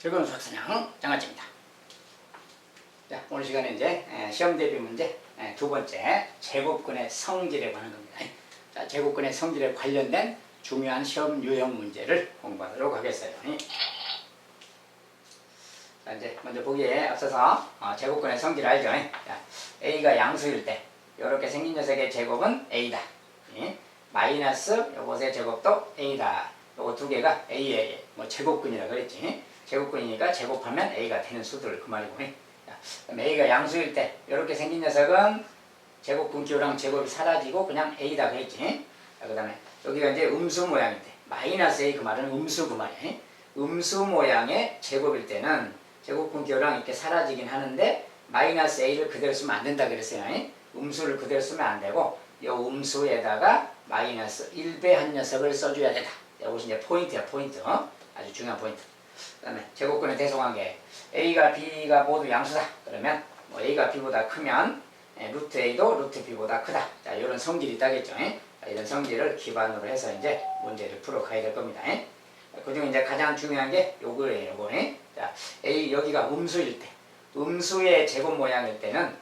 즐거운 수학사냥 장아찌입니다. 자, 오늘 시간에 이제 시험 대비 문제 두 번째 제곱근의 성질에 관한 겁니다. 자, 제곱근의 성질에 관련된 중요한 시험 유형 문제를 공부하도록 하겠어요. 자, 이제 먼저 보기에 앞서서 제곱근의 성질 알죠? 자, A가 양수일 때 이렇게 생긴 녀석의 제곱은 A다. 마이너스 요것의 제곱도 A다. 요거 두 개가 A의 제곱근이라 그랬지. 제곱근이니까 제곱하면 A가 되는 수들 그 말이고. 자, 그럼 A가 양수일 때 이렇게 생긴 녀석은 제곱근 기호랑 제곱이 사라지고 그냥 A다 그랬지. 그 다음에 여기가 이제 음수 모양일 때 마이너스 A 그 말은 음수 그 말이야. 음수 모양의 제곱일 때는 제곱근 기호랑 이렇게 사라지긴 하는데 마이너스 A를 그대로 쓰면 안 된다 그랬어요. 음수를 그대로 쓰면 안 되고 이 음수에다가 마이너스 1배 한 녀석을 써줘야 된다. 이것이 이제 포인트야, 포인트. 아주 중요한 포인트. 그 다음에 제곱근의 대소관계 A가 B가 모두 양수다. 그러면 A가 B보다 크면 루트 A도 루트 B보다 크다. 자, 이런 성질이 있다겠죠. 자, 이런 성질을 기반으로 해서 이제 문제를 풀어가야 될 겁니다. 그중에 이제 가장 중요한 게 요거예요, 요거. 자, A 여기가 음수일 때, 음수의 제곱 모양일 때는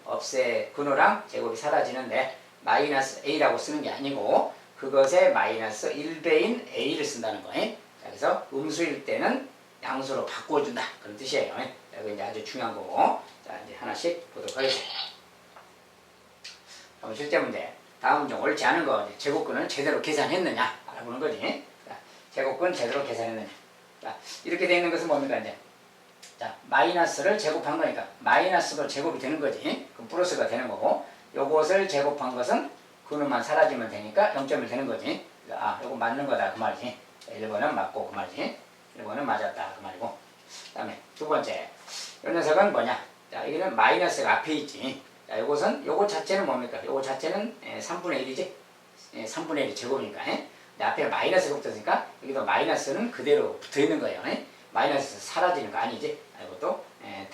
근호랑 제곱이 사라지는데 마이너스 A라고 쓰는 게 아니고 그것의 마이너스 1배인 A를 쓴다는 거예요. 자, 그래서 음수일 때는 양수로 바꿔준다. 그런 뜻이에요. 이거 이제 아주 중요한 거고. 자, 이제 하나씩 보도록 하겠습니다. 그럼 실제 문제. 다음 중 옳지 않은 거. 제곱근을 제대로 계산했느냐? 알아보는 거지. 자, 제곱근 제대로 계산했느냐? 자, 이렇게 되어 있는 것은 뭡니까, 이제? 자, 마이너스를 제곱한 거니까 마이너스도 제곱이 되는 거지. 그럼 플러스가 되는 거고. 요것을 제곱한 것은 근호만 사라지면 되니까 0점이 되는 거지. 아, 요거 맞는 거다. 그 말이지. 1번은 맞고 그 말이지. 1번은 맞았다. 그 말이고. 그 다음에 두 번째. 이 녀석은 뭐냐? 자, 여기는 마이너스가 앞에 있지. 자, 요것 자체는 뭡니까? 요거 자체는 3분의 1이지? 3분의 1이 제곱이니까. 앞에 마이너스가 붙었으니까 여기도 마이너스는 그대로 붙어 있는 거예요. 마이너스 사라지는 거 아니지? 이것도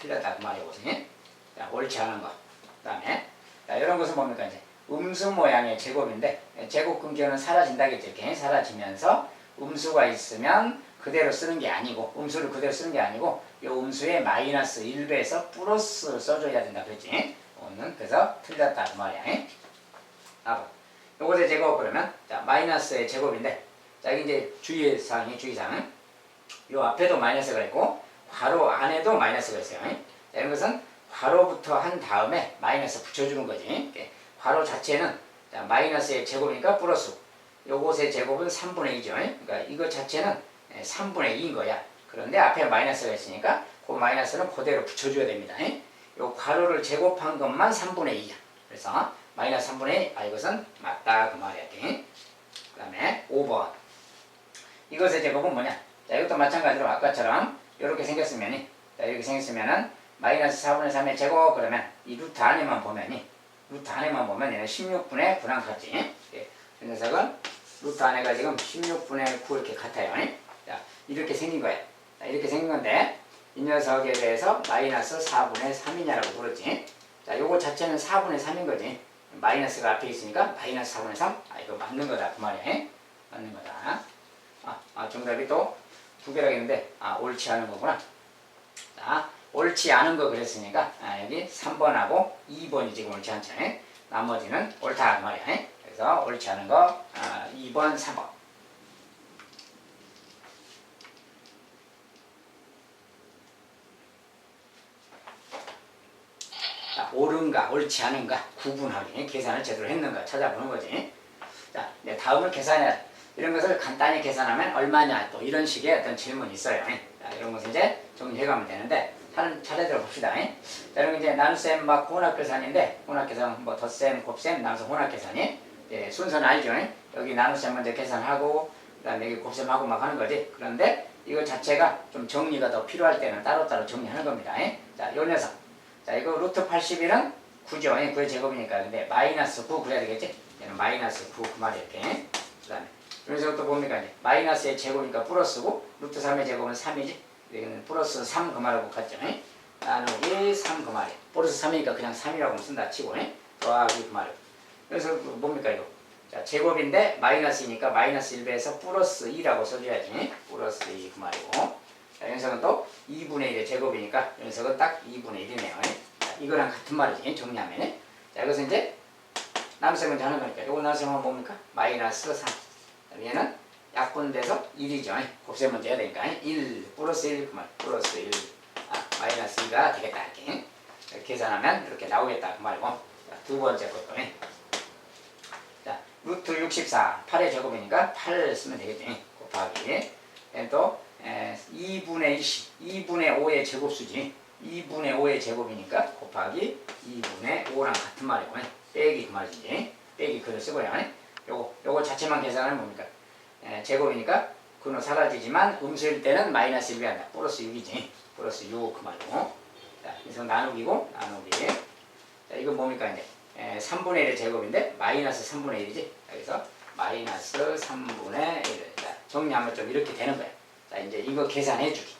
틀렸다. 그 말이고. 자, 옳지 않은 거. 그 다음에 자, 이런 것은 뭡니까? 이제 음수 모양의 제곱인데 제곱근 기호는 사라진다겠죠. 이렇게 사라지면서 음수가 있으면 그대로 쓰는 게 아니고 음수를 그대로 쓰는 게 아니고 이 음수에 마이너스 1배에서 플러스를 써줘야 된다 그랬지. 오늘 그래서 틀렸다 그 말이야. 요것의 제곱 그러면 자, 마이너스의 제곱인데 자, 이게 이제 주의사항 요 앞에도 마이너스가 있고 괄호 안에도 마이너스가 있어요. 자, 이런 것은 괄호부터 한 다음에 마이너스 붙여주는 거지. 괄호 자체는 자, 마이너스의 제곱이니까 플러스 요것의 제곱은 3분의 2죠. 그러니까 이거 자체는 3분의 2인 거야. 그런데 앞에 마이너스가 있으니까 그 마이너스는 그대로 붙여줘야 됩니다. 요 괄호를 제곱한 것만 3분의 2야. 그래서 마이너스 3분의 2, 이것은 맞다 그 말이야. 그 다음에 5번 이것의 제곱은 뭐냐? 자, 이것도 마찬가지로 아까처럼 이렇게 생겼으면은 마이너스 4분의 3의 제곱 그러면 이 루트 안에만 보면 얘는 16분의 9랑 같지. 이 녀석은 루트 안에가 지금 16분의 9 이렇게 같아요. 자, 이렇게 생긴 거야. 자, 이렇게 생긴 건데 이 녀석에 대해서 마이너스 4분의 3이냐라고 물었지. 자, 요거 자체는 4분의 3인 거지. 마이너스가 앞에 있으니까 마이너스 4분의 3. 이거 맞는 거다 그 말이야. 맞는 거다. 정답이 또 두 개라고 했는데 옳지 않은 거구나. 자, 옳지 않은 거 그랬으니까 여기 3번하고 2번이 지금 옳지 않죠. 나머지는 옳다 그 말이야. 그래서 옳지 않은 거 2번, 3번. 자, 옳은가 옳지 않은가 구분하기 계산을 제대로 했는가 찾아보는 거지. 자, 이제 다음을 계산해야 이런 것을 간단히 계산하면 얼마냐 또 이런 식의 어떤 질문이 있어요. 자, 이런 것을 이제 정리해가면 되는데 차례대로 봅시다. 자, 이런 이제 나눗셈 막 혼합계산인데 혼합계산 뭐 덧셈, 곱셈, 나눠서 혼합계산이 순서는 알죠. 여기 나눗셈 먼저 계산하고 그다음에 여기 곱셈하고 막 하는 거지. 그런데 이거 자체가 좀 정리가 더 필요할 때는 따로따로 정리하는 겁니다. 자, 요 녀석. 자, 이거 루트 81은 9죠. 9의 제곱이니까. 근데 마이너스 9 그래야 되겠지? 얘는 마이너스 9 그 말이 이렇게. 그 다음에 여기서 또 뭡니까? 이제 마이너스의 제곱이니까 플러스고 루트 3의 제곱은 3이지. 여기는 플러스 3 그 말하고 같죠. 나누기 3 그 말이야. 플러스 3이니까 그냥 3이라고 쓴다 치고 더하기 그 말이야. 그래서 뭡니까 이거? 자, 제곱인데 마이너스이니까 마이너스 1배에서 플러스 2라고 써줘야지. 플러스 2 그 말이고. 자, 여기서는 또 2분의 1의 제곱이니까 이 녀석은 딱 2분의 1이네요. 자, 이거랑 같은 말이지. 정리하면. 자, 이것은 이제 나눗셈 먼저 하는 거니까 요거 나눗셈은 뭡니까? 마이너스 3. 얘는 약분돼서 1이죠. 곱셈 먼저 해야 되니까 1 플러스 1 그말 플러스 1 마이너스 2가 되겠다 이렇게 계산하면 이렇게 나오겠다 그 말이고. 자, 두 번째 것도 자, 루트 64 8의 제곱이니까 8 쓰면 되겠지. 곱하기 또 2분의 2분의 5의 제곱수지. 2분의 5의 제곱이니까 곱하기 2분의 5랑 같은 말이고 빼기 그 말이지. 빼기 글을 쓰고요. 요거 자체만 계산하면 뭡니까? 제곱이니까 근호 사라지지만 음수일 때는 마이너스 1이 한다. 플러스 6이지. 플러스 6 그 말이고. 자, 그래서 나누기고 나누기. 자, 이건 뭡니까 이제? 3분의 1의 제곱인데 마이너스 3분의 1이지. 그래서 마이너스 3분의 1. 자, 정리하면 좀 이렇게 되는 거야. 자, 이제 이거 계산해 주기.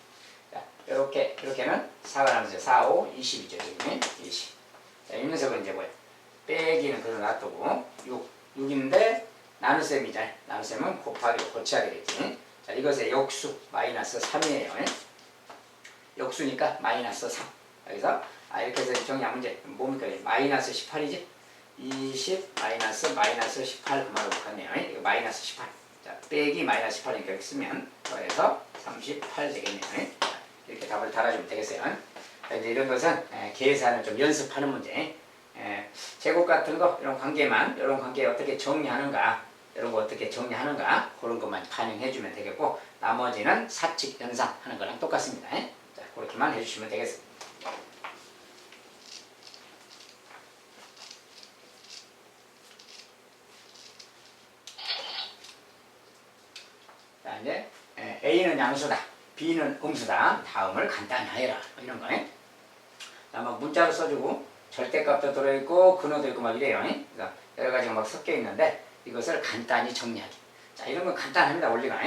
자, 이렇게는 4가 나면서 4, 5, 20이죠. 지금 20. 자, 이 녀석은 이제 뭐야? 빼기는 그걸 놔두고 6인데 나눗셈이잖아요. 나눗셈은 곱하기로 고쳐야 되겠지. 자, 이것의 역수 마이너스 3이에요. 역수니까 마이너스 3. 여기서 이렇게 해서 정리한 문제 뭡니까? 마이너스 18이지? 20 마이너스 18 그 말로 같네요. 이거 마이너스 18. 자, 빼기 마이너스 18이니까 이렇게 쓰면 더해서 38 되겠네요. 자, 이렇게 답을 달아주면 되겠어요. 자, 이제 이런 것은 계산을 좀 연습하는 문제. 제곱 같은 거 이런 관계 어떻게 정리하는가, 이런 거 어떻게 정리하는가 그런 것만 반영해주면 되겠고 나머지는 사칙 연상 하는 거랑 똑같습니다. 자, 그렇게만 해주시면 되겠습니다. 자, 이제 A는 양수다, B는 음수다. 다음을 간단히 하여라 이런 거네. 막 문자로 써주고 절대값도 들어있고 근호도 있고 막 이래요. 그래서 여러 가지가 막 섞여 있는데 이것을 간단히 정리하기. 자, 이런 건 간단합니다. 원리가.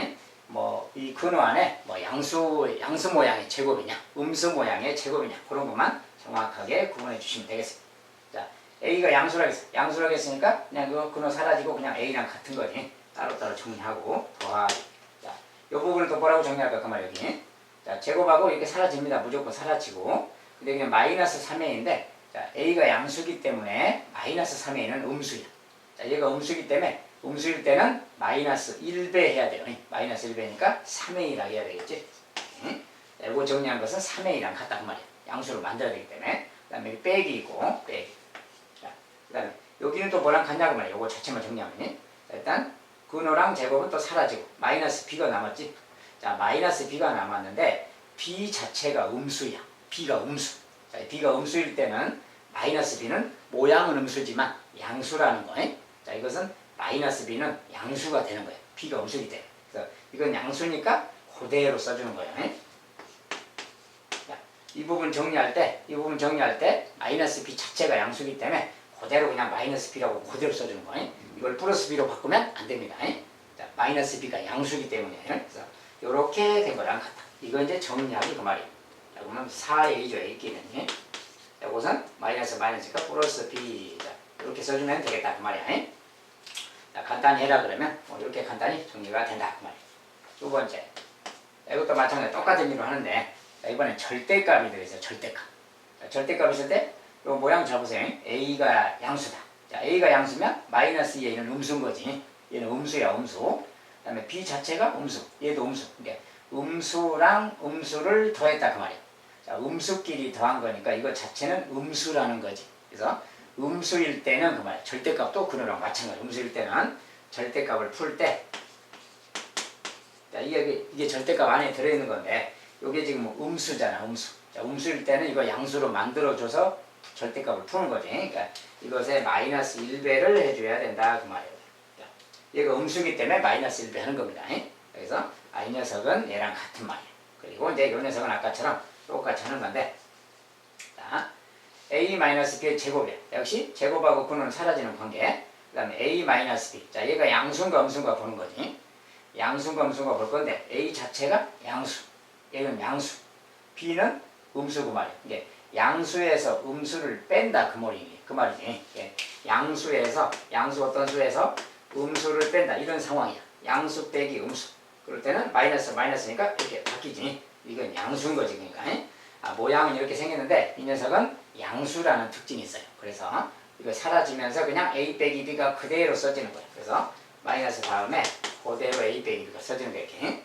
뭐 이 근호 안에 뭐 양수 모양의 제곱이냐, 음수 모양의 제곱이냐 그런 것만 정확하게 구분해 주시면 되겠습니다. 자, A가 양수라고 했어. 양수라고 했으니까 그냥 그 근호 사라지고 그냥 A랑 같은 거니 따로따로 정리하고 더하기. 자, 이 부분을 또 뭐라고 정리할까 그 말 여기. 자, 제곱하고 이렇게 사라집니다. 무조건 사라지고. 근데 그냥 마이너스 3A인데 자, A가 양수기 때문에 마이너스 3A는 음수야. 자, 얘가 음수기 때문에 음수일 때는 마이너스 1배 해야 돼요. 마이너스 1배니까 3A라 해야 되겠지. 자, 이거 정리한 것은 3A랑 같단 말이야. 양수를 만들어야 되기 때문에. 그 다음에 빼기 있고 빼기. 자, 그 다음에 여기는 또 뭐랑 같냐고 말이야. 이거 자체만 정리하면. 자, 일단 근호랑 제곱은 또 사라지고 마이너스 B가 남았지. 자, 마이너스 B가 남았는데 B 자체가 음수야. B가 음수. 자, B가 음수일 때는 마이너스 B는 모양은 음수지만 양수라는 거예요. 자, 이것은 마이너스 B는 양수가 되는 거예요. B가 음수이기 때문에. 그래서 이건 양수니까 그대로 써주는 거예요. 자, 이 부분 정리할 때 마이너스 B 자체가 양수이기 때문에 그대로 그냥 마이너스 B라고 그대로 써주는 거예요. 이걸 플러스 B로 바꾸면 안 됩니다. 자, 마이너스 B가 양수이기 때문이에요. 그래서 이렇게 된 거랑 같다. 이거 이제 정리하기 그 말이에요. 자, 그러면 4A죠. A끼는. 자, 이것은 마이너스니까 플러스 B. 자, 이렇게 써주면 되겠다 그 말이야. 자, 간단히 해라 그러면 이렇게 간단히 정리가 된다 그 말이야. 두 번째. 자, 이것도 마찬가지로 똑같은 일을 하는데 자, 이번엔 절대값이 들어있어요. 절대값. 자, 절대값 있을 때 이 모양 잘 보세요. A가 양수다. 자, A가 양수면 마이너스 2A는 음수인 거지. 얘는 음수야 음수. 그 다음에 B 자체가 음수. 얘도 음수. 그러니까 음수랑 음수를 더했다 그 말이야. 자, 음수끼리 더한 거니까 이거 자체는 음수라는 거지. 그래서 음수일 때는 그 말이야. 절대값도 근호랑 마찬가지. 음수일 때는 절대값을 풀 때, 자, 이게 절대값 안에 들어있는 건데, 이게 지금 뭐 음수잖아, 음수. 자, 음수일 때는 이거 양수로 만들어줘서 절대값을 푸는 거지. 그러니까 이것에 마이너스 1배를 해줘야 된다 그 말이에요. 자, 얘가 음수기 때문에 마이너스 1배 하는 겁니다. 그래서 이 녀석은 얘랑 같은 말이에요. 그리고 이제 이 녀석은 아까처럼 똑같이 하는 건데, 자, A-B의 제곱이야. 역시 제곱하고 근호는 사라지는 관계. 그 다음에 A-B. 자, 얘가 양수인가 음수인가 보는 거지. 양수인가 음수인가 볼 건데 A 자체가 양수. 얘는 양수. B는 음수 그 말이야. 이게 양수에서 음수를 뺀다 그 말이지. 양수 어떤 수에서 음수를 뺀다 이런 상황이야. 양수 빼기 음수. 그럴 때는 마이너스니까 이렇게 바뀌지. 이건 양수인 거지. 그러니까 모양은 이렇게 생겼는데 이 녀석은 양수라는 특징이 있어요. 그래서 이거 사라지면서 그냥 a 빼기 b가 그대로 써지는 거예요. 그래서 마이너스 다음에 그대로 a 빼기 b가 써지는 거예요. 이렇게.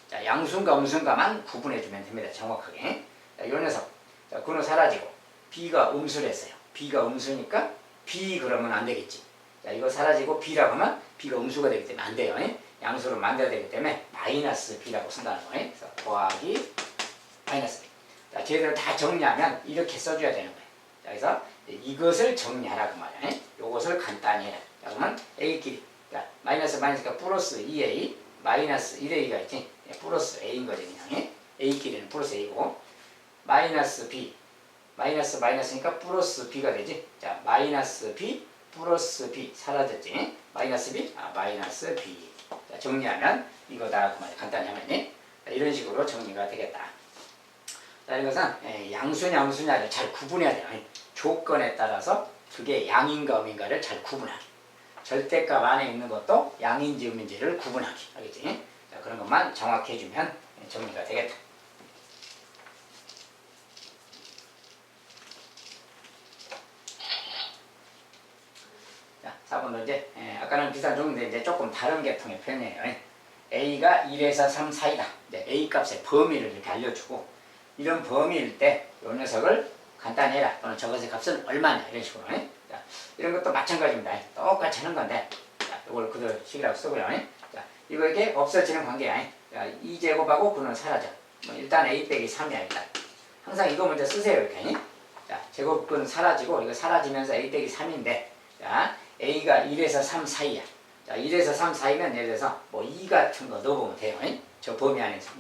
자, 양수인가 음수인가만 구분해주면 됩니다. 정확하게. 자, 요 녀석. 자, 근호 사라지고 b가 음수랬어요. b가 음수니까 b 그러면 안 되겠지. 자, 이거 사라지고 b라고 하면 b가 음수가 되기 때문에 안 돼요. 양수로 만들어야 되기 때문에 마이너스 b라고 쓴다는 거예요. 그래서 더하기 마이너스 b. 자, 쟤들을 다 정리하면 이렇게 써줘야 되는 거예요. 자, 그래서 이것을 정리하라 그 말이야. 요것을 간단히 해라. 자, 그러면 a끼리. 자, 마이너스가 플러스 2a 마이너스 1a가 있지. 플러스 a인 거지 그냥. a끼리는 플러스 a고 마이너스 b 마이너스니까 플러스 b가 되지. 자, 마이너스 b 플러스 b 사라졌지. 마이너스 b 마이너스 b. 자, 정리하면 이거다 그 말이야. 간단히 하면 이런 식으로 정리가 되겠다. 자, 이것은 양수냐 음수냐를 잘 구분해야 돼요. 조건에 따라서 그게 양인가 음인가를 잘 구분하기. 절대값 안에 있는 것도 양인지 음인지를 구분하기. 알겠지? 자, 그런 것만 정확히 해주면 정리가 되겠다. 자, 4번도 이제 아까는 비슷한 종류인데 이제 조금 다른 계통의 표현이에요. a가 1에서 3 사이다. a 값의 범위를 이렇게 알려주고 이런 범위일 때 이 녀석을 간단히 해라. 또는 저것의 값은 얼마냐 이런 식으로. 자, 이런 것도 마찬가지입니다. 똑같이 하는 건데 자, 이걸 그대로 식이라고 쓰고요. 자, 이거 이렇게 없어지는 관계야. 자, 2제곱하고 그는 사라져. 일단 a 빼기 3이야 일단. 항상 이거 먼저 쓰세요 이렇게. 자, 제곱근 사라지고 이거 사라지면서 a 빼기 3인데 자, a가 1에서 3 사이야. 자, 1에서 3 사이면 예를 들어서 뭐 2 같은 거 넣어보면 돼요. 저 범위 안에서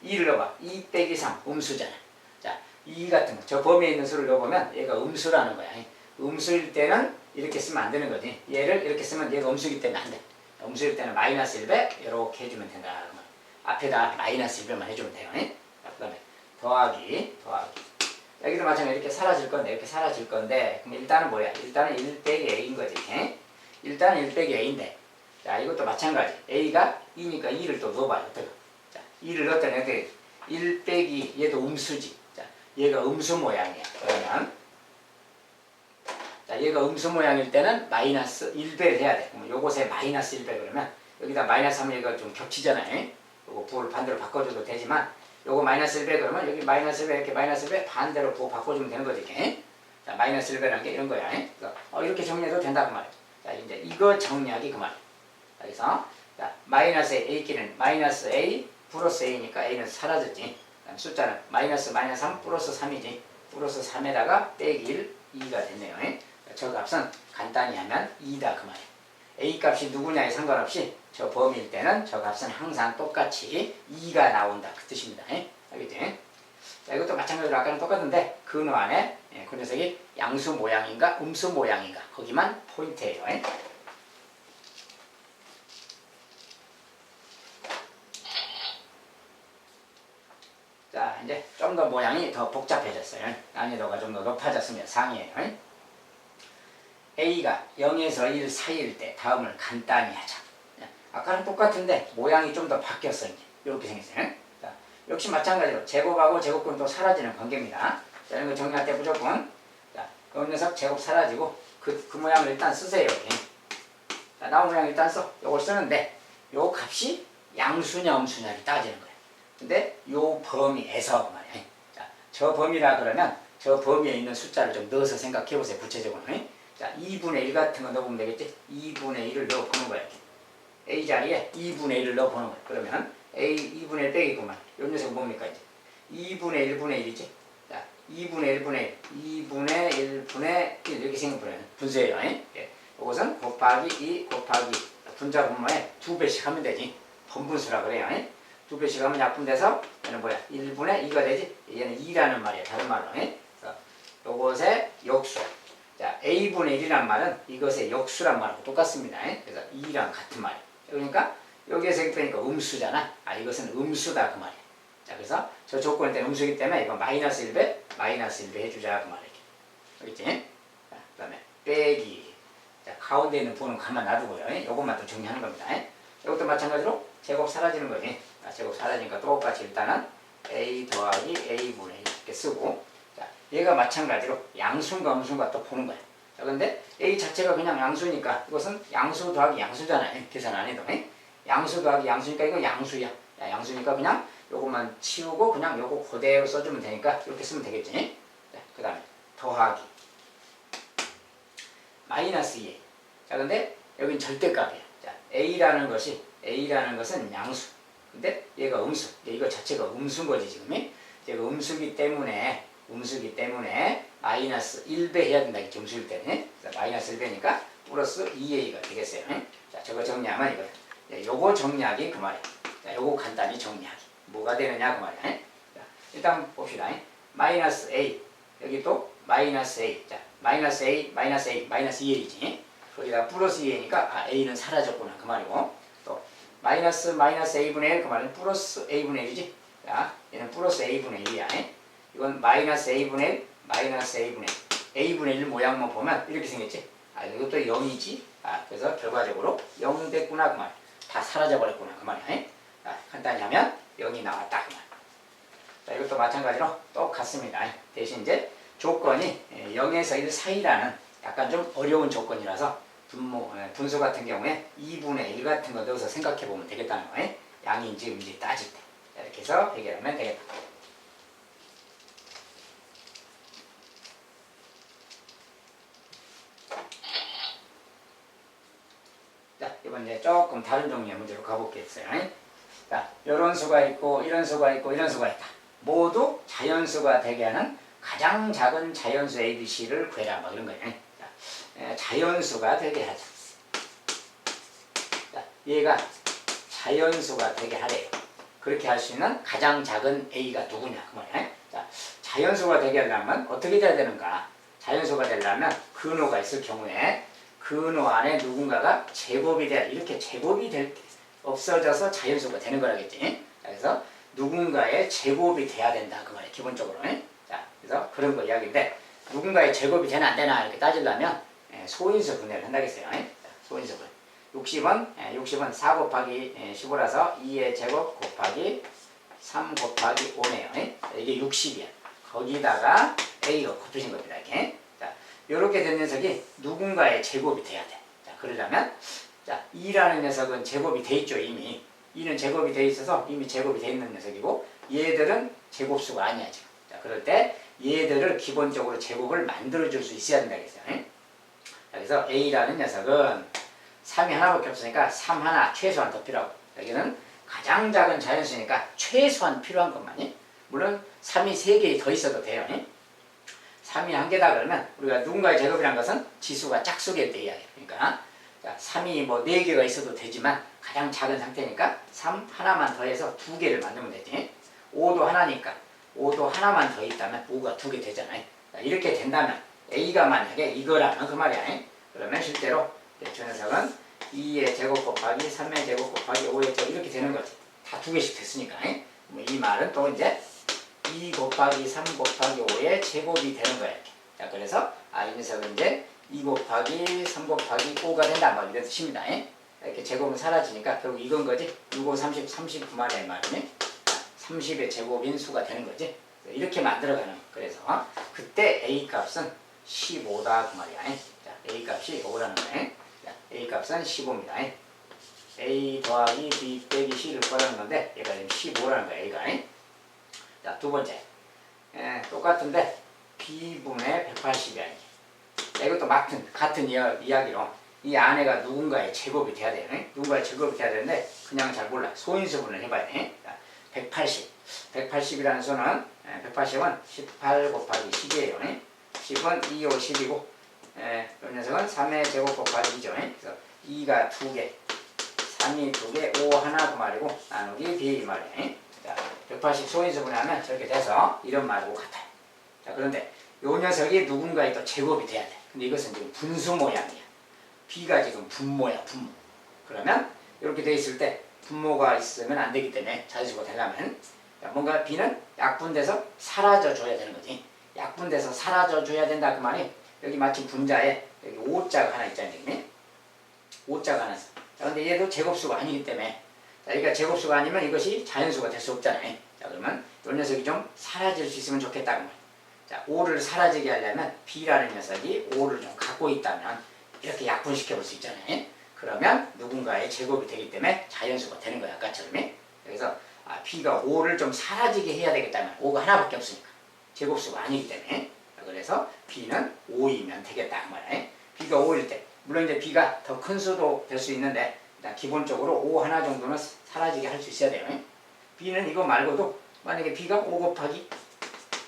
2를 넣어봐. 2 빼기 3 음수잖아. 자, 2 같은 거 저 범위에 있는 수를 넣어보면 얘가 음수라는 거야. 음수일 때는 이렇게 쓰면 안 되는 거지. 얘를 이렇게 쓰면 얘가 음수이기 때문에 안 돼. 음수일 때는 마이너스 1배 이렇게 해주면 된다. 앞에다 마이너스 1배만 해주면 돼요. 그 다음에 더하기 여기도 마찬가지로 이렇게 사라질 건데 그럼 일단은 뭐야? 일단은 1 빼기 a인 거지. 일단 1 빼기 a인데 자, 이것도 마찬가지. a가 2니까 2를 또 넣어봐요. 자, 2를 넣었더니 어떻게 1 빼기 얘도 음수지. 자, 얘가 음수 모양이야. 그러면 자, 얘가 음수 모양일 때는 마이너스 1배를 해야 돼. 그럼 요것에 마이너스 1배 그러면 여기다 마이너스 하면 얘가 좀 겹치잖아요. 요거 부호를 반대로 바꿔줘도 되지만 요거 마이너스 1배 그러면 여기 마이너스 1배 이렇게 마이너스 1배 반대로 부호 바꿔주면 되는 거지. 이렇게. 자, 마이너스 1배라는 게 이런 거야. 그래서 이렇게 정리해도 된다 그 말이야. 자, 이제 이거 정리하기 그 말이야. 그래서 자, 마이너스 a끼리는 마이너스 a 플러스 a니까 a는 사라졌지. 숫자는 마이너스 3 플러스 3이지. 플러스 3에다가 빼기 1, 2가 됐네요. 저 값은 간단히 하면 2다 그 말이에요. a 값이 누구냐에 상관없이 저 범위일 때는 저 값은 항상 똑같이 2가 나온다 그 뜻입니다. 알겠지? 자, 이것도 마찬가지로 아까랑 똑같은데 근호 안에 그 녀석이 양수 모양인가 음수 모양인가 거기만 포인트예요. 자, 이제 좀 더 모양이 더 복잡해졌어요. 난이도가 좀 더 높아졌으면 상이에요. a가 0에서 1 사이일 때 다음을 간단히 하자. 아까랑 똑같은데 모양이 좀 더 바뀌었어요. 이렇게 생겼어요. 자, 역시 마찬가지로 제곱하고 제곱근 또 사라지는 관계입니다. 자, 이런 거 정리할 때 무조건 자, 이 녀석 제곱 사라지고 그 모양을 일단 쓰세요. 이렇게. 자, 나온 모양 일단 써. 이걸 쓰는데 요 값이 양수냐 음수냐를 따지는 거예요. 근데 요 범위에서 말이에요. 자, 저 범위라 그러면 저 범위에 있는 숫자를 좀 넣어서 생각해 보세요. 구체적으로. 자, 2분의 1 같은 거 넣어보면 되겠지? 2분의 1을 넣어보는 거야. 이렇게. a 자리에 2분의 1을 넣어보는 거야. 그러면 a 2분의 1 빼기구만. 요 녀석은 뭡니까 이제? 2분의 1분의 1이지? 자, 2분의 1분의 1, 2분의 1분의 1 이렇게 생각해보면 분수예요. 예. 이것은 곱하기 2 곱하기 분자 분모에 2배씩 하면 되지. 번분수라 그래요. 2배씩 하면 약분돼서 얘는 뭐야? 1분의 2가 되지? 얘는 2라는 말이야. 다른 말로. 그래서 요것의 역수. 자, a분의 1이란 말은 이것의 역수란 말하고 똑같습니다. 그래서 2랑 같은 말이에요. 그러니까 여기에서 이렇게 되니까 음수잖아. 이것은 음수다 그 말이에요. 자, 그래서 저 조건일 때는 음수이기 때문에 이건 마이너스 1배 해주자 그 말이에요. 알겠지? 자, 그 다음에 빼기. 자, 가운데 있는 부호는 가만 놔두고요. 이것만 또 정리하는 겁니다. 이것도 마찬가지로 제곱 사라지는 거지. 제곱 사라지니까 똑같이 일단은 A 더하기 A분의 1 이렇게 쓰고, 자, 얘가 마찬가지로 양수인가 음수인가 또 보는 거야. 자, 근데 A 자체가 그냥 양수니까 이것은 양수 더하기 양수잖아요. 계산 안 해도. 양수 더하기 양수니까 이거 양수야. 야, 양수니까 그냥 요것만 치우고 그냥 요거 그대로 써주면 되니까 이렇게 쓰면 되겠지. 그 다음에 더하기 마이너스 2A. 자, 근데 여긴 절대값이야. 자, A라는 것은 양수. 근데 얘가 음수. 이거 자체가 음수인 거지, 지금. 얘가 음수기 때문에 마이너스 1배 해야 된다. 이렇게 음수일 때는. 마이너스 1배니까 플러스 2A가 되겠어요. 자, 저거 정리하면 이거야. 자, 요거 정리하기 그 말이야. 자, 요거 간단히 정리하기. 뭐가 되느냐 그 말이야. 자, 일단 봅시다. 마이너스 A. 여기 또 마이너스 A. 자, 마이너스 A, 마이너스 A, 마이너스 2A지. 거기다가 플러스 2A니까 A는 사라졌구나 그 말이고, 또 마이너스 A분의 1 그 말은 플러스 A분의 1이지. 자, 얘는 플러스 A분의 1이야. 이건 마이너스 A분의 1, 마이너스 A분의 1. A분의 1 모양만 보면 이렇게 생겼지. 아, 이것도 0이지. 아, 그래서 결과적으로 0 됐구나 그 말. 다 사라져버렸구나 그 말이야. 자, 간단히 하면 0이 나왔다 그 말. 자, 이것도 마찬가지로 똑같습니다. 대신 이제 조건이 0에서 1 사이라는 약간 좀 어려운 조건이라서 분수 같은 경우에 2분의 1 같은 거 넣어서 생각해 보면 되겠다는 거예요. 양인지 음인지 따질 때. 이렇게 해서 해결하면 되겠다. 자, 이번 이제 조금 다른 종류의 문제로 가보겠어요. 자, 이런 수가 있고, 이런 수가 있고, 이런 수가 있다. 모두 자연수가 되게 하는 가장 작은 자연수 ABC를 구해라. 뭐 이런 거예요. 자, 자연수가 되게 하자. 자, 얘가 자연수가 되게 하래요. 그렇게 할 수 있는 가장 작은 A가 누구냐 그 말이야. 자, 자연수가 되게 하려면 어떻게 돼야 되는가? 자연수가 되려면 근호가 있을 경우에 근호 안에 누군가가 제곱이 돼야, 이렇게 제곱이 없어져서 자연수가 되는 거라겠지. 그래서 누군가의 제곱이 돼야 된다 그 말이야, 기본적으로. 자, 그래서 그런 거 이야기인데, 누군가의 제곱이 되나 안 되나 이렇게 따지려면 소인수 분해를 한다겠어요. 자, 소인수 분해. 60은 4 곱하기 15라서 2의 제곱 곱하기 3 곱하기 5네요. 이게 60이야. 거기다가 A가 곱해진 겁니다. 이렇게. 자, 요렇게 된 녀석이 누군가의 제곱이 돼야 돼. 자, 그러려면, 자, 2라는 녀석은 제곱이 돼 있죠, 이미. 2는 제곱이 돼 있어서 이미 제곱이 돼 있는 녀석이고, 얘들은 제곱수가 아니야, 지금. 자, 그럴 때 얘들을 기본적으로 제곱을 만들어줄 수 있어야 된다겠어요. 자, 그래서 A라는 녀석은 3이 하나밖에 없으니까 3 하나 최소한 더 필요하고, 여기는 가장 작은 자연수니까 최소한 필요한 것만이, 물론 3이 3개 더 있어도 돼요. 3이 한 개다 그러면 우리가 누군가의 제곱이란 것은 지수가 짝수일 때 이야기예요. 그러니까 자, 3이 뭐 4개가 있어도 되지만 가장 작은 상태니까 3 하나만 더해서 2개를 만들면 되지. 5도 하나니까 5도 하나만 더 있다면 5가 2개 되잖아요. 자, 이렇게 된다면 A가 만약에 이거라면 그 말이야. 그러면 실제로 저 녀석은 2의 제곱 곱하기 3의 제곱 곱하기 5의 제곱 이렇게 되는 거지. 다 2개씩 됐으니까. 이 말은 또 이제 2 곱하기 3 곱하기 5의 제곱이 되는 거야. 이렇게. 자, 그래서 이 녀석은 이제 2 곱하기 3 곱하기 5가 된다. 뭐 이런 뜻입니다. 이렇게 제곱은 사라지니까 결국 이건 거지. 6, 5, 30, 39만의 말이네. 30의 제곱인 수가 되는 거지. 이렇게 만들어가는 거. 그래서 그때 A 값은 15다 그 말이야. 자, A 값이 5라는 거야. 자, A 값은 15입니다. A 더하기 B 빼기 C를 구하는 건데 얘가 지금 15라는 거야. A가. 자, 두 번째. 똑같은데 B분의 180이 아니지. 이것도 같은 이야기로 이 안에가 누군가의 제곱이 돼야 돼요. 누군가의 제곱이 돼야 되는데 그냥 잘 몰라. 소인수분을 해봐야 돼. 자, 180. 180이라는 수는 180은 18 곱하기 10이에요. 10은 2, 5, 10이고 이 녀석은 3의 제곱 곱하기 2죠. 그래서 2가 2개, 3이 2개, 5 하나 그 말이고 나누기 B 이 말이에요. 자, 180 소인수분을 하면 저렇게 돼서 이런 말하고 같아요. 자, 그런데 요 녀석이 누군가의 또 제곱이 돼야 돼. 근데 이것은 지금 분수 모양이야. B가 지금 분모야, 분모. 그러면 이렇게 돼 있을 때 분모가 있으면 안 되기 때문에 자연수가 되려면 뭔가 B는 약분돼서 사라져 줘야 되는 거지. 약분돼서 사라져 줘야 된다 그 말이, 여기 마침 분자에 여기 5자가 하나 있잖아요. 5자가 하나 있어. 자, 근데 얘도 제곱수가 아니기 때문에, 자, 그러니까 제곱수가 아니면 이것이 자연수가 될 수 없잖아요. 자, 자, 그러면 이 녀석이 좀 사라질 수 있으면 좋겠다고 말이야. 자, 5를 사라지게 하려면 B라는 녀석이 5를 좀 갖고 있다면 이렇게 약분시켜 볼 수 있잖아요. 그러면 누군가의 제곱이 되기 때문에 자연수가 되는 거야, 아까처럼. 그래서 B가 5를 좀 사라지게 해야 되겠다면 5가 하나밖에 없으니까 제곱수가 아니기 때문에, 그래서 B는 5이면 되겠다 그 말이야. B가 5일 때, 물론 이제 B가 더 큰 수도 될 수 있는데 일단 기본적으로 5 하나 정도는 사라지게 할 수 있어야 돼요. B는 이거 말고도 만약에 B가 5 곱하기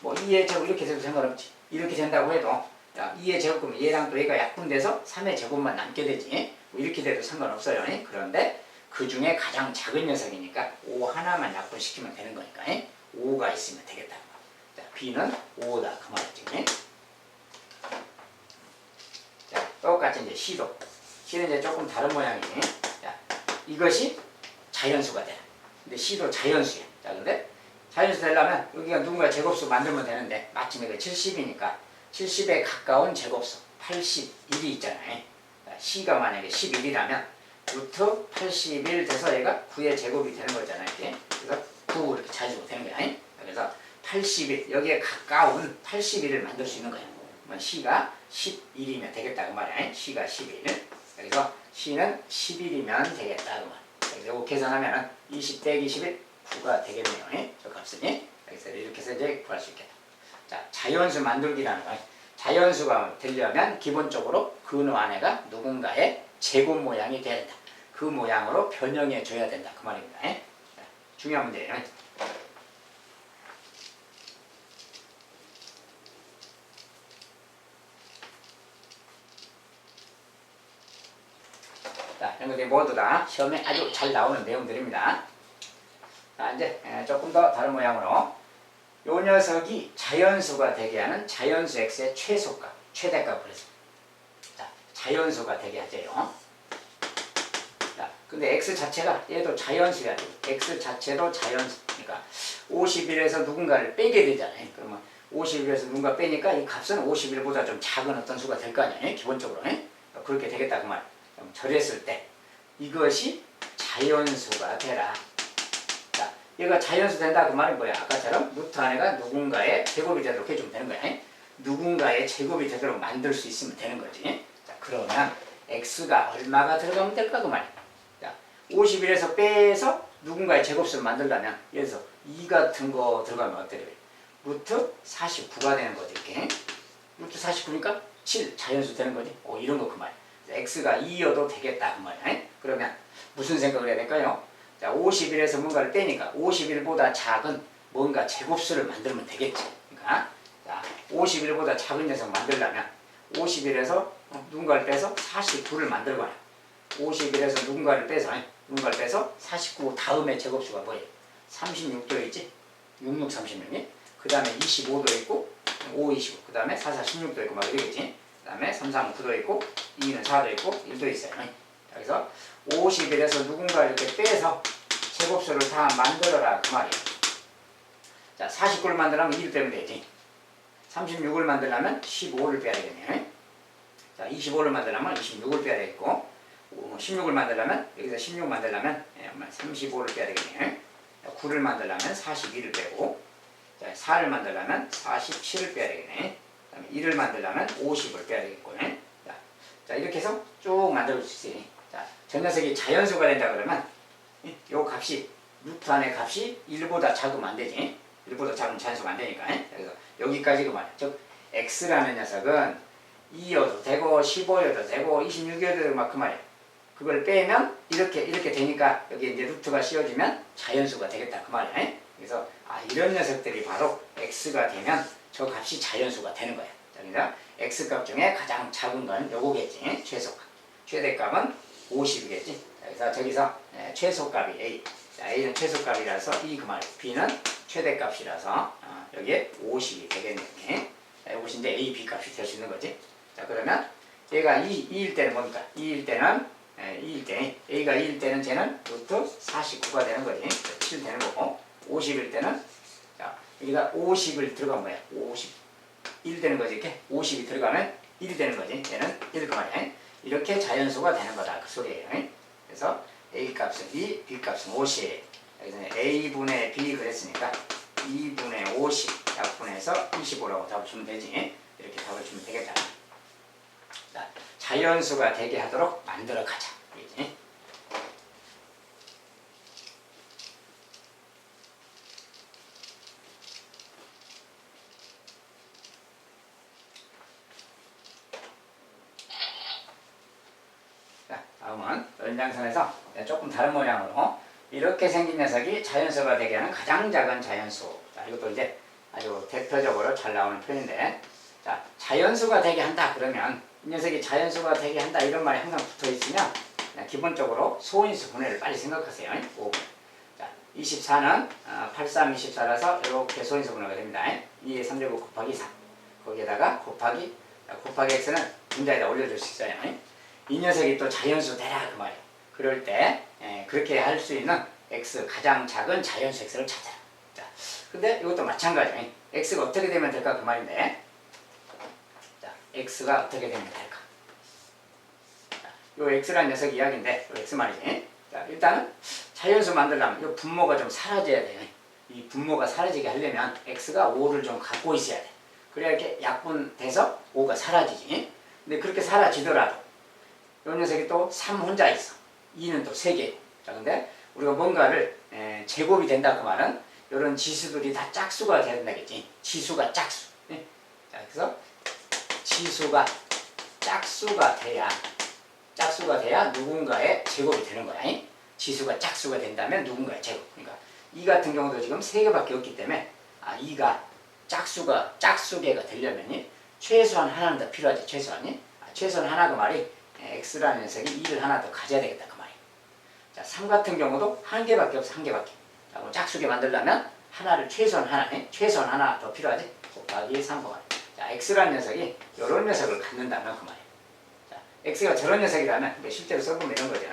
뭐 2의 제곱 이렇게 돼도 상관없지. 이렇게 된다고 해도 2의 제곱 그러면 얘랑 또 얘가 약분돼서 3의 제곱만 남게 되지. 뭐 이렇게 돼도 상관없어요. 그런데 그 중에 가장 작은 녀석이니까 5 하나만 약분시키면 되는 거니까 5가 있으면 되겠다. 자, B는 5다 그 말이지. 자, 똑같이 이제 C도. C는 이제 조금 다른 모양이지. 자, 이것이 자연수가 돼. 근데 C도 자연수야. 자, 근데 자연수 되려면 여기가 누군가 제곱수 만들면 되는데 마침 이거 70이니까 70에 가까운 제곱수 81이 있잖아요. C가 만약에 11이라면 루트 81 돼서 얘가 9의 제곱이 되는 거잖아요. 이렇게. 그래서 9 이렇게 자연수가 되는 거야. 그래서 81 여기에 가까운 81을 만들 수 있는 거야. 그러면 C가 11이면 되겠다 그 말이야. C가 11. 그래서 C는 11이면 되겠다 그 말. 그래서 이거 계산하면은 20 빼기 11 9가 되겠네요. 저 값은. 그래서 이렇게 해서 이제 구할 수 있겠다. 자, 자연수 만들기라는 거예요. 자연수가 되려면 기본적으로 근호 안에가 누군가의 제곱 모양이 돼야 된다. 그 모양으로 변형해 줘야 된다. 그 말입니다. 자, 중요한 문제예요. 자, 이런 것들이 모두 다 시험에 아주 잘 나오는 내용들입니다. 자, 이제 조금 더 다른 모양으로 요 녀석이 자연수가 되게 하는 자연수 x의 최소값, 최대값을 해서 자, 자연수가 되게 하재요. 자, 근데 x 자체가 얘도 자연수야. x 자체도 자연수. 그러니까 51에서 누군가를 빼게 되잖아요. 그러면 51에서 누군가 빼니까 이 값은 51보다 좀 작은 어떤 수가 될 거 아니에요. 기본적으로. 그렇게 되겠다 그 말. 그럼 저랬을 때 이것이 자연수가 되라. 얘가 자연수 된다 그 말은 뭐야? 아까처럼 루트 안에가 누군가의 제곱이 되도록 해주면 되는 거야. 누군가의 제곱이 되도록 만들 수 있으면 되는 거지. 자, 그러면 x가 얼마가 들어가면 될까 그 말이야. 자, 51에서 빼서 누군가의 제곱수를 만들려면 예를 들어서 2 같은 거 들어가면 어때요? 루트 49가 되는 거지. 이렇게. 루트 49니까 7 자연수 되는 거지. 이런 거 그 말이야. x가 2여도 되겠다 그 말이야. 그러면 무슨 생각을 해야 될까요? 자, 51에서 뭔가를 빼니까 51보다 작은 뭔가 제곱수를 만들면 되겠지. 그러니까 자, 51보다 작은 녀석 만들려면 51에서 누군가를 빼서 49를 만들거나 51에서 누군가를 빼서 49 다음에 제곱수가 뭐예요? 36도 있지? 66, 36이. 그 다음에 25도 있고 5, 25. 그 다음에 4, 4, 16도 있고 막 이러겠지. 그 다음에 3, 3, 9도 있고 2는 4도 있고 1도 있어요. 그래서 51에서 누군가를 이렇게 빼서 제곱수를 다 만들어라 그 말이에요. 자, 49를 만들려면 2를 빼면 되지. 36을 만들려면 15를 빼야 되겠네요. 자, 25를 만들려면 26을 빼야 되겠고 16을 만들려면 여기서 16 만들려면 35를 빼야 되겠네요. 9를 만들려면 42를 빼고 자, 4를 만들려면 47을 빼야 되겠네. 그 다음에 1을 만들려면 50을 빼야 되겠고 자, 이렇게 해서 쭉 만들어 줄 수 있어요. 자, 저 녀석이 자연수가 된다 그러면 요 값이 루트 안의 값이 1보다 작으면 안 되지. 1보다 작으면 자연수가 안 되니까. 그래서 여기까지 그 말이야. 즉 x라는 녀석은 2여도 되고 15여도 되고 26여도 되고 막 그 말이야. 그걸 빼면 이렇게 되니까 여기 이제 루트가 씌워지면 자연수가 되겠다 그 말이야. 그래서 이런 녀석들이 바로 x가 되면 저 값이 자연수가 되는 거야. 그러니까 x값 중에 가장 작은 건 요거겠지. 최소값. 최대값은 50이겠지. 그래서 저기서 최소값이 a. 자, a는 최소값이라서 그 말이에요. b는 최대값이라서 여기에 50이 되겠네. 이것이 이제 a, b 값이 될 수 있는 거지. 자, 그러면 얘가 2일 때는 뭡니까? 2일 때는 a가 2일 때는 쟤는 루트 49가 되는 거지. 7 되는 거고 50일 때는 자, 여기다 50을 들어가면 뭐야? 1 되는 거지. 이렇게 50이 들어가면 1이 되는 거지. 얘는 1 그 말이야. 이렇게 자연수가 되는 거다 그 소리예요. 그래서 a 값은 2, b 값은 50. 여기서 a분의 b 그랬으니까 2분의 50 약분해서 25라고 답을 주면 되지. 이렇게 답을 주면 되겠다. 자, 자연수가 되게 하도록 만들어 가자. 그렇지? 자, 다음은 연장선에서 조금 다른 모양으로 이렇게 생긴 녀석이 자연수가 되게 하는 가장 작은 자연수. 자, 이것도 이제 아주 대표적으로 잘 나오는 표현인데, 자, 자연수가 되게 한다 그러면 이 녀석이 자연수가 되게 한다 이런 말이 항상 붙어 있으면 기본적으로 소인수 분해를 빨리 생각하세요. 5분. 자, 24는 83, 24라서 이렇게 소인수 분해가 됩니다. 2의 3제곱 곱하기 3. 거기에다가 곱하기 x는 분자에다 올려줄 수 있어요. 이 녀석이 또 자연수 되라 그 말이에요. 그럴 때 그렇게 할 수 있는 x 가장 작은 자연수 x를 찾아라. 자, 근데 이것도 마찬가지예요. x가 어떻게 되면 될까 그 말인데, 자, x가 어떻게 되면 될까? 자, 요 x라는 녀석 이야기인데, 요 x 말이지. 자, 일단은 자연수 만들려면 이 분모가 좀 사라져야 돼요. 이 분모가 사라지게 하려면 x가 5를 좀 갖고 있어야 돼. 그래야 이렇게 약분돼서 5가 사라지지. 근데 그렇게 사라지더라도 이 녀석이 또 3 혼자 있어. 2는 또 3개고. 자, 근데 우리가 뭔가를 제곱이 된다 그 말은 이런 지수들이 다 짝수가 돼야 된다겠지. 지수가 짝수. 네? 자, 그래서 지수가 짝수가 돼야 누군가의 제곱이 되는 거야. 지수가 짝수가 된다면 누군가의 제곱. 그러니까 2 같은 경우도 지금 3개밖에 없기 때문에 2가 짝수계가 되려면 최소한 하나는 더 필요하지. 최소한 하나 그 말이 x라는 녀석이 2를 하나 더 가져야 되겠다 그 말이에요. 자, 3 같은 경우도 1개밖에 없어. 1개밖에. 자, 그럼 짝수계 만들려면 하나를 최소한 하나 더 필요하지. 곱하기 3 그 말이에요. 자, x라는 녀석이 이런 녀석을 갖는다면 그 말이에요. 자, x가 저런 녀석이라면 실제로 써보면 이런 거죠.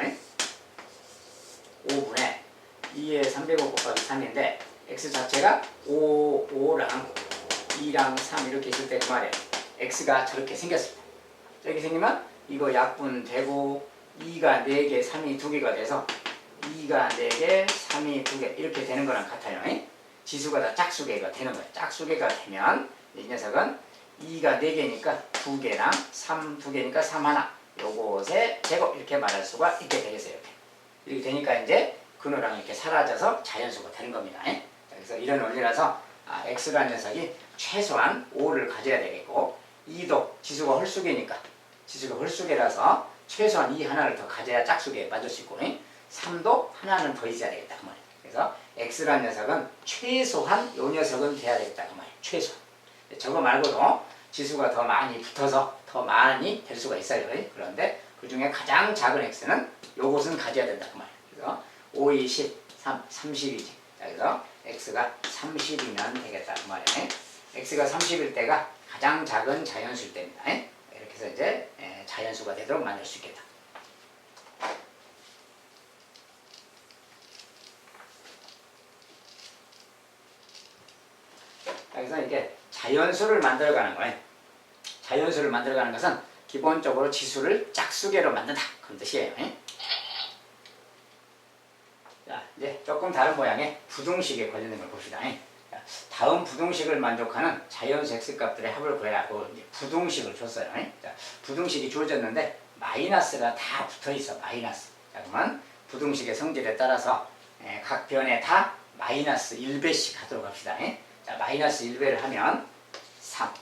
5분의 2의 3제곱 곱하기 3인데 x 자체가 5랑 2랑 3 이렇게 있을 때 그 말이에요. x가 저렇게 생겼습니다. 저렇게 생기면 이거 약분되고 2가 4개, 3이 2개가 돼서 2가 4개, 3이 2개 이렇게 되는 거랑 같아요. 지수가 다 짝수계가 되는 거예요. 짝수계가 되면 이 녀석은 2가 4개니까 2개랑 3 2개니까 3 하나 요것의 제곱 이렇게 말할 수가 있게 되겠어요. 이렇게 되니까 이제 근호랑 이렇게 사라져서 자연수가 되는 겁니다. 그래서 이런 원리라서 x라는 녀석이 최소한 5를 가져야 되겠고 2도 지수가 홀수계라서 최소한 2 하나를 더 가져야 짝수계에 빠질 수 있고 3도 하나는 더 있어야 되겠다 그 말이에요. 그래서 x라는 녀석은 최소한 요 녀석은 돼야 되겠다 그 말이에요. 최소한. 저거 말고도 지수가 더 많이 붙어서 더 많이 될 수가 있어요. 그런데 그 중에 가장 작은 x는 요것은 가져야 된다 그 말이에요. 그래서 5, 2, 10, 30이지. 그래서 x가 30이면 되겠다 그 말이에요. x가 30일 때가 가장 작은 자연수일 때입니다. 이렇게 해서 이제 자연수가 되도록 만들 수 있겠다. 그래서 이게 자연수를 만들어가는 거예요. 자연수를 만들어가는 것은 기본적으로 지수를 짝수계로 만든다 그런 뜻이에요. 자, 이제 조금 다른 모양의 부등식에 관련된 걸 봅시다. 다음 부등식을 만족하는 자연수 x값들의 합을 구해라고 이제 부등식을 줬어요. 자, 부등식이 주어졌는데 마이너스가 다 붙어있어. 마이너스. 자, 그러면 부등식의 성질에 따라서 각 변에 다 마이너스 1배씩 하도록 합시다. 자, 마이너스 1배를 하면 3.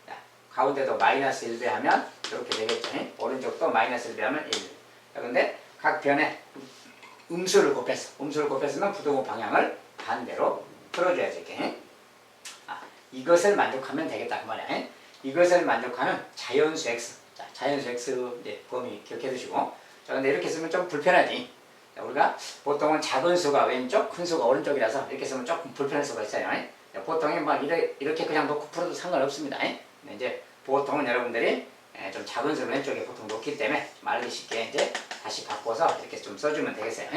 자, 가운데도 마이너스 1배 하면 이렇게 되겠죠. 오른쪽도 마이너스 1배 하면 1. 자, 근데 각 변에 음수를 곱했으면 부등호 방향을 반대로 풀어줘야지. 이렇게. 이것을 만족하면 되겠다 그 말이야. 이것을 만족하는 자연수 x. 자, 자연수 x 이제 범위 기억해 두시고. 자, 근데 이렇게 쓰면 좀 불편하지. 자, 우리가 보통은 작은 수가 왼쪽, 큰 수가 오른쪽이라서 이렇게 쓰면 조금 불편할 수가 있어요. 자, 보통은 막 이렇게 그냥 놓고 풀어도 상관없습니다. 근데 이제 보통은 여러분들이 좀 작은 수를 왼쪽에 보통 놓기 때문에 말하기 쉽게 이제 다시 바꿔서 이렇게 좀 써주면 되겠어요.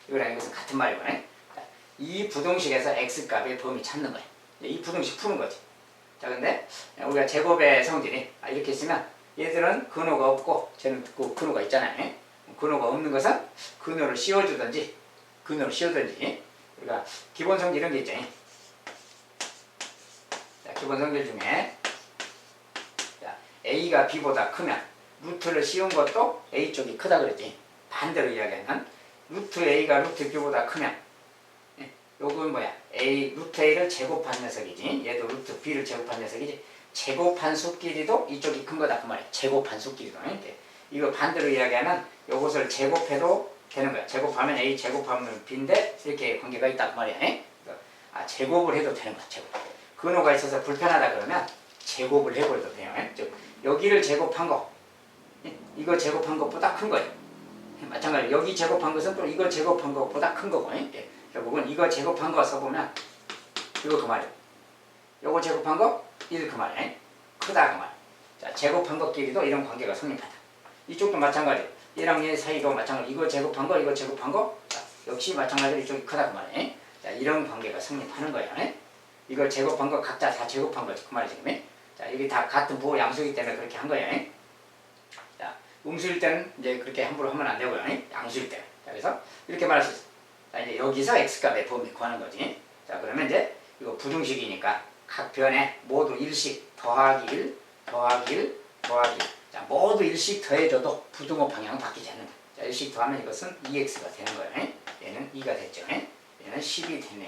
이거랑 이것은 같은 말이고. 이 부등식에서 x값의 범위 찾는 거예요. 이 부등식 푸는 거지. 자, 근데 우리가 제곱의 성질이 이렇게 있으면 얘들은 근호가 없고 쟤는 근호가 있잖아요. 근호가 없는 것은 근호를 씌워주든지 우리가 기본 성질 이런 게 있죠. 자, 기본 성질 중에 자, A가 B보다 크면 루트를 씌운 것도 A 쪽이 크다 그랬지. 반대로 이야기하면 루트 A가 루트 B보다 크면 요건 뭐야? 루트 A를 제곱한 녀석이지. 얘도 루트 B를 제곱한 녀석이지. 제곱한 수끼리도 이쪽이 큰 거다 그 말이야. 제곱한 수끼리도. 이거 반대로 이야기하면 요것을 제곱해도 되는 거야. 제곱하면 A, 제곱하면 B인데 이렇게 관계가 있다 그 말이야. 제곱을 해도 되는 거야. 제곱. 근호가 있어서 불편하다 그러면 제곱을 해버려도 돼요. 즉 여기를 제곱한 거, 이거 제곱한 것보다 큰 거예요. 마찬가지로 여기 제곱한 것은 또 이거 제곱한 것보다 큰 거고. 결국은 이거 제곱한 거 써보면 이거 그 말이에요. 요거 제곱한 거 1 그 말이에요. 크다 그 말. 자, 제곱한 것끼리도 이런 관계가 성립한다. 이쪽도 마찬가지. 얘랑 얘 사이도 마찬가지. 이거 제곱한 거, 이거 제곱한 거. 자, 역시 마찬가지로 이쪽이 크다 그 말이에요. 자, 이런 관계가 성립하는 거예요. 이걸 제곱한 거 각자 다 제곱한 거지 그 말이지. 자, 이게 다 같은 부호 양수이기 때문에 그렇게 한 거예요. 자, 음수일 때는 이제 그렇게 함부로 하면 안 되고요. 양수일 때. 자, 그래서 이렇게 말할 수 있어. 자, 이제 여기서 x값의 범위 구하는 거지. 자, 그러면 이제 이거 부등식이니까 각 변에 모두 1씩 더하기 1, 더하기 1, 더하기 1. 자, 모두 1씩 더해줘도 부등호 방향은 바뀌지 않는다. 자, 1씩 더하면 이것은 2x가 되는 거예요. 얘는 2가 됐죠. 얘는 10이 됐네요.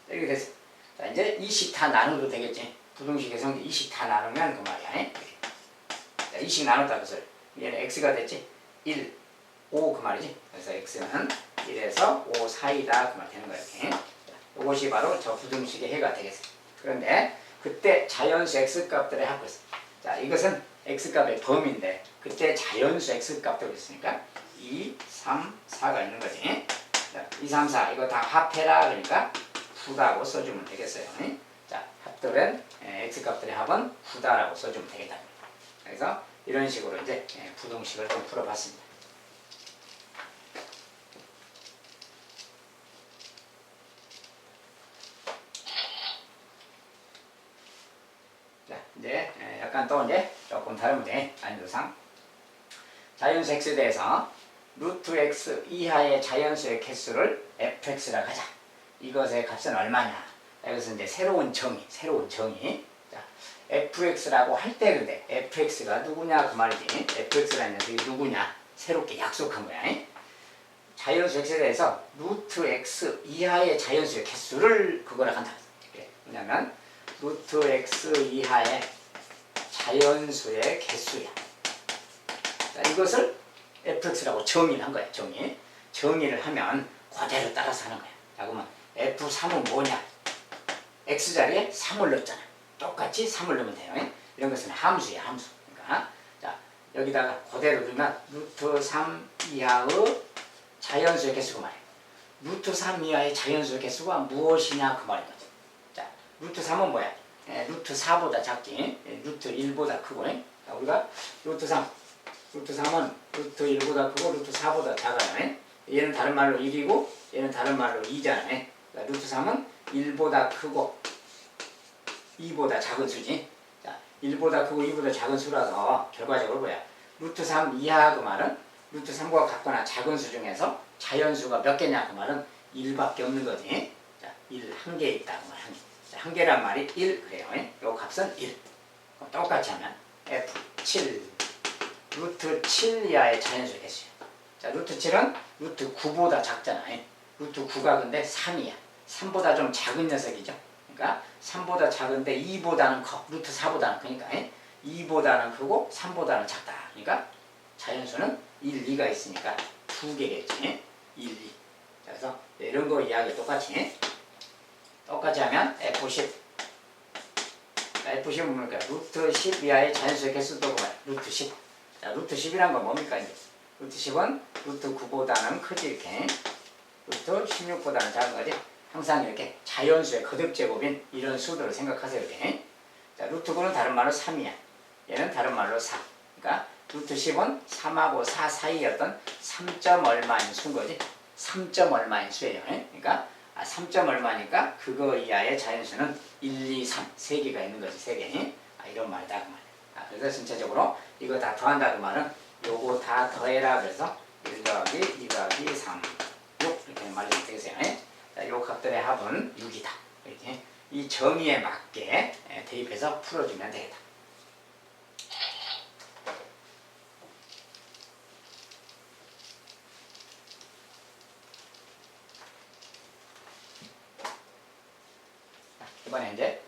이렇게 됐어. 자, 이제 2씩 다 나눠도 되겠지. 부등식의 성질 2씩 다 나누면 그 말이야. 자, 2씩 나눴다 그 소리. 얘는 x가 됐지. 1, 5 그 말이지. 그래서 x는 1에서 5 사이다 그 말 되는 거야. 이렇게. 이것이 바로 저 부등식의 해가 되겠어. 그런데 그때 자연수 x값들의 합을 써. 자, 이것은 x값의 범위인데 그때 자연수 x값들이 있으니까 2, 3, 4가 있는 거지. 자, 2, 3, 4 이거 다 합해라 그러니까 9다고 써주면 되겠어요. 자, 합들은 x값들의 합은 9다라고 써주면 되겠다. 그래서 이런 식으로 이제 부등식을 좀 풀어봤습니다. 자, 이제 약간 또 이제 조금 다른 문제 난이도상 자연수 x에 대해서 루트 x 이하의 자연수의 개수를 fx라고 하자. 이것의 값은 얼마냐? 이것은 이제 새로운 정의. 자, fx라고 할 때 근데 fx가 누구냐 그 말이지. fx라는 녀석이 누구냐? 새롭게 약속한 거야. 자연수 x에 대해서 루트 x 이하의 자연수의 개수를 그거라 한다. 왜냐면 루트 x 이하의 자연수의 개수야. 자, 이것을 fx라고 정의를 한 거야. 정의를 하면 그대로 따라서 하는 거야. 자, 그러면 f3은 뭐냐? x자리에 3을 넣었잖아. 똑같이 3을 넣으면 돼요. 이런 것은 함수야, 함수. 그러니까 자, 여기다가 그대로 두면 루트 3 이하의 자연수의 개수가 말이야. 루트 3 이하의 자연수의 개수가 무엇이냐 그 말인 거지. 자, 루트 3은 뭐야? 루트 4보다 작지. 루트 1보다 크고. 자, 우리가 루트 3은 루트 1보다 크고 루트 4보다 작아요. 얘는 다른 말로 1이고 얘는 다른 말로 2잖아. 그러니까 루트 3은 1보다 크고 2보다 작은 수지. 자, 1보다 크고 2보다 작은 수라서 결과적으로 뭐야? 루트 3 이하 그 말은 루트 3과 같거나 작은 수 중에서 자연수가 몇 개냐 그 말은 1밖에 없는 거지. 자, 1 한 개 있다 그 말. 한 개란 말이 1 그래요. 요 값은 1. 똑같이 하면 f7 루트 7 이하의 자연수의 개수야. 자, 루트 7은 루트 9보다 작잖아. 루트 9가 근데 3이야. 3보다 좀 작은 녀석이죠. 그러니까 3보다 작은데 2보다는 커. 루트 4보다는 크니까 2보다는 크고 3보다는 작다. 그러니까 자연수는 1, 2가 있으니까 2개겠지. 1, 2. 그래서 이런 거 이야기 똑같이 하면 F10 F10은 뭡니까? 루트 10 이하의 자연수의 개수도 루트 10. 자, 루트 10이란 건 뭡니까? 이제 루트 10은 루트 9보다는 크지 이렇게. 루트 16보다는 작은 거지. 항상 이렇게 자연수의 거듭제곱인 이런 수들을 생각하세요. 이렇게. 자, 루트 9는 다른 말로 3이야. 얘는 다른 말로 4. 그러니까 루트 10은 3하고 4 사이였던 3점 얼마인 수인 거지. 3점 얼마인 수예요. 그러니까 3점 얼마니까 그거 이하의 자연수는 1, 2, 3 3개가 있는 거지. 3개. 이런 말이다 그 말이야. 그래서 전체적으로 이거 다 더한다 그 말은 요거 다 더해라 그래서 1 더하기 2 더하기 3 6 이렇게 말하면 되겠어요. 이 값들의 합은 6이다. 이렇게 이 정의에 맞게 대입해서 풀어주면 되겠다. 이번에 이제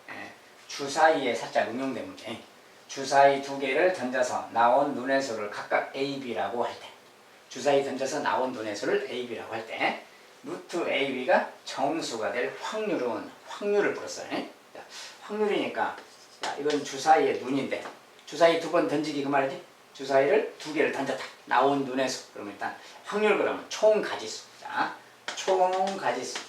주사위에 살짝 응용된 문제. 주사위 두 개를 던져서 나온 눈의 수를 각각 A, B라고 할 때, 주사위 던져서 나온 눈의 수를 A, B라고 할 때, 루트 A, B가 정수가 될 확률을 풀었어요. 자, 확률이니까, 자, 이건 주사위의 눈인데, 주사위 두 번 던지기 그 말이지? 주사위를 두 개를 던졌다. 나온 눈의 수. 그러면 일단 확률 그러면 총 가지수. 자, 총 가지수.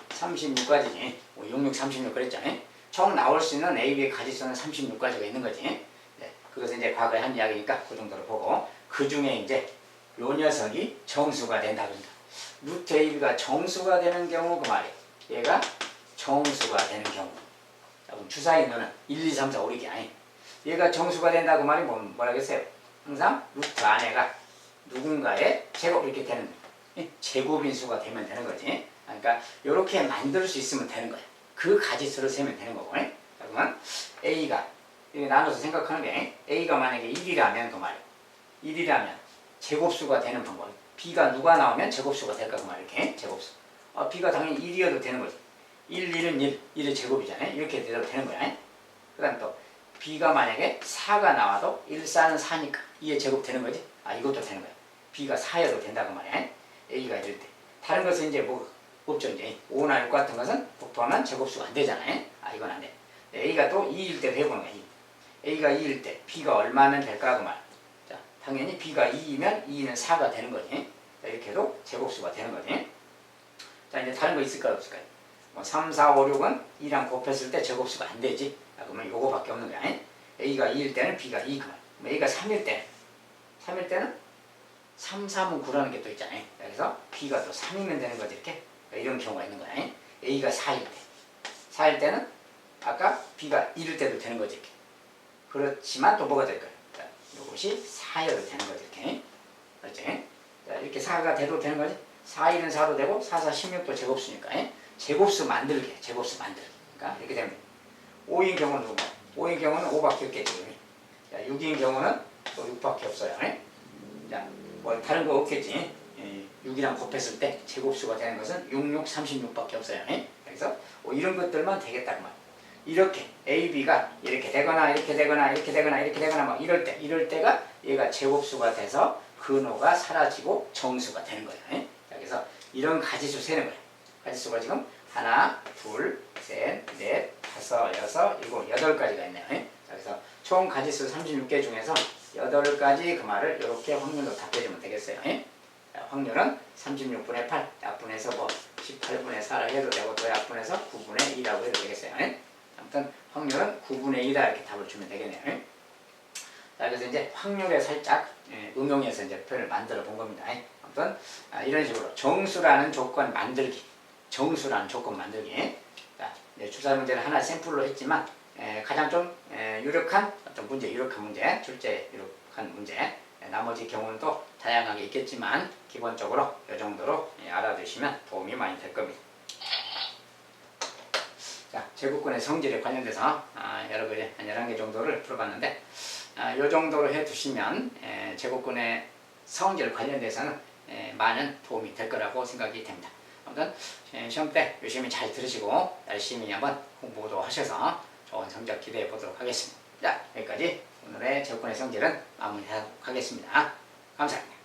36가지지. 66, 36 그랬잖아요. 총 나올 수 있는 A, B의 가지수는 36가지가 있는 거지. 네, 그것은 이제 과거에 한 이야기니까 그 정도로 보고, 그 중에 이제 요 녀석이 정수가 된다 그런다. 루트 A, B가 정수가 되는 경우 그 말이에요. 얘가 정수가 되는 경우. 자, 그럼 주사위 눈은 1, 2, 3, 4, 5, 6이 아니. 얘가 정수가 된다 그 말이 뭐라겠어요? 항상 루트 안에가 누군가의 제곱 이렇게 되는 제곱인수가 되면 되는 거지. 그러니까 이렇게 만들 수 있으면 되는 거야. 그 가지수를 세면 되는 거고. 그러면 A가 이렇게 나눠서 생각하는 게 A가 만약에 1이라면 그 말이에요. 1이라면 제곱수가 되는 방법. B가 누가 나오면 제곱수가 될까 그 말이에요. 이렇게 제곱수. B가 당연히 1이어도 되는 거지. 1, 1은 1, 1의 제곱이잖아요. 이렇게 돼도 되는 거야. 그 다음 또 B가 만약에 4가 나와도 1, 4는 4니까 2의 제곱 되는 거지. 이것도 되는 거야. B가 4여도 된다고 말이야. A가 이럴 때. 다른 것은 이제 뭐 없죠. 이제 5나 6 같은 것은 복잡하면 제곱수가 안 되잖아요. 이건 안 돼. A가 또 2일 때 해보는 거야. A가 2일 때 B가 얼마면 될까 그 말. 자, 당연히 B가 2이면 2는 4가 되는 거지. 자, 이렇게 해도 제곱수가 되는 거지. 자, 이제 다른 거 있을까요 없을까요? 뭐 3, 4, 5, 6은 2랑 곱했을 때 제곱수가 안 되지. 그러면 요거밖에 없는 거야. A가 2일 때는 B가 2 그 말. A가 3일 때는 3, 3은 9라는 게 또 있잖아요. 그래서 B가 또 3이면 되는 거지 이렇게. 이런 경우가 있는 거야. A가 4일 때. 4일 때는 아까 B가 1일 때도 되는 거지 이렇게. 그렇지만 또 뭐가 될까요? 자, 이것이 4여도 되는 거지 이렇게. 그렇지? 자, 이렇게 4가 돼도 되는 거지. 4일은 4도 되고 4, 4, 16도 제곱수니까. 제곱수 만들기. 그러니까 이렇게 되면 5인 경우는 누구? 5인 경우는 5밖에 없겠지. 자, 6인 경우는 또 6밖에 없어요. 자, 뭐 다른 거 없겠지. 6이랑 곱했을 때 제곱수가 되는 것은 6, 6, 36밖에 없어요. 그래서 이런 것들만 되겠다 그 말. 이렇게 A, B가 이렇게 되거나 이렇게 되거나 이렇게 되거나 이렇게 되거나 막 이럴 때가 얘가 제곱수가 돼서 근호가 사라지고 정수가 되는 거예요. 그래서 이런 가지수 세는 거예요. 가지수가 지금 하나, 둘, 셋, 넷, 다섯, 여섯, 일곱, 8가지가 있네요. 그래서 총 가지수 36개 중에서 8가지 그 말을 이렇게 확률로 답해주면 되겠어요. 확률은 36분의 8, 약분해서 뭐 18분의 4라 해도 되고 또 약분해서 9분의 2라고 해도 되겠어요. 아무튼 확률은 9분의 2다 이렇게 답을 주면 되겠네요. 자, 그래서 이제 확률에 살짝 응용해서 이제 표현을 만들어 본 겁니다. 아무튼 이런 식으로 정수라는 조건 만들기. 자, 주사 문제를 하나 샘플로 했지만 가장 좀 유력한 어떤 문제, 출제 유력한 문제. 나머지 경우는 또 다양하게 있겠지만 기본적으로 이 정도로 알아두시면 도움이 많이 될 겁니다. 자, 제곱근의 성질에 관련돼서 여러 가지 한 11개 정도를 풀어봤는데 이 정도로 해두시면 제곱근의 성질 관련돼서는 많은 도움이 될 거라고 생각이 됩니다. 아무튼 시험 때 열심히 잘 들으시고 열심히 한번 공부도 하셔서 좋은 성적 기대해 보도록 하겠습니다. 자, 여기까지 오늘의 제곱근의 성질은 마무리하도록 하겠습니다. 감사합니다.